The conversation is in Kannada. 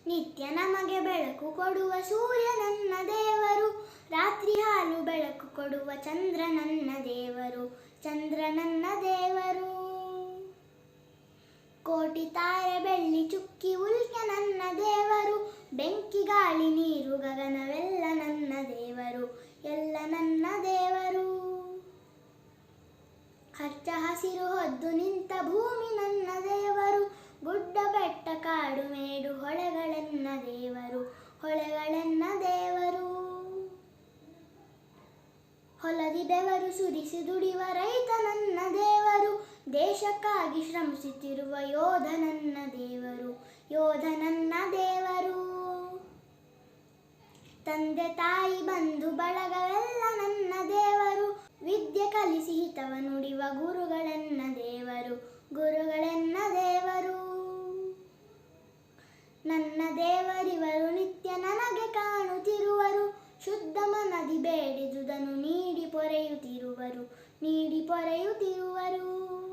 ನಿತ್ಯ ನಮಗೆ ಬೆಳಕು ಕೊಡುವ ಸೂರ್ಯ ನನ್ನ ದೇವರು, ರಾತ್ರಿ ಹಾಲು ಬೆಳಕು ಕೊಡುವ ಚಂದ್ರ ನನ್ನ ದೇವರು, ಚಂದ್ರ ನನ್ನ ದೇವರು. ಕೋಟಿ ತಾರೆ ಬೆಳ್ಳಿ ಚುಕ್ಕಿ ಉಲ್ಕೆ ನನ್ನ ದೇವರು, ಬೆಂಕಿ ಗಾಳಿ ನೀರು ಗಗನವೆಲ್ಲ ನನ್ನ ದೇವರು, ಎಲ್ಲ ನನ್ನ ದೇವರು. ಹಚ್ಚ ಹಸಿರು ಹೊದ್ದು ನಿಂತ ಭೂಮಿ ನನ್ನ ದೇವರು, ಗುಡ್ಡ ಬೆಟ್ಟ ಕಾಡು ಮೇಡು ಹೊಳೆಗಳೆನ್ನ ದೇವರು, ಹೊಳೆಗಳೆನ್ನ ದೇವರು. ಹೊಲದಿ ಬೆವರು ಸುರಿಸಿ ದುಡಿವ ರೈತ ನನ್ನ ದೇವರು, ದೇಶಕ್ಕಾಗಿ ಶ್ರಮಿಸುತ್ತಿರುವ ಯೋಧ ನನ್ನ ದೇವರು, ಯೋಧ ನನ್ನ ದೇವರು. ತಂದೆ ತಾಯಿ ಬಂಧು ಬಳಗವೆಲ್ಲ ನನ್ನ ದೇವರು, ವಿದ್ಯೆ ಕಲಿಸಿ ಹಿತವ ನುಡಿವ ಗುರುಗಳೆನ್ನ ದೇವರು, ಗುರುಗಳೆನ್ನ ದೇವರು. ನನ್ನ ದೇವರಿವರು ನಿತ್ಯ ನನಗೆ ಕಾಣುತ್ತಿರುವರು, ಶುದ್ಧ ಮನದಿ ಬೇಡಿದುದನ್ನು ನೀಡಿ ಪೊರೆಯುತ್ತಿರುವರು, ನೀಡಿ ಪೊರೆಯುತ್ತಿರುವರು.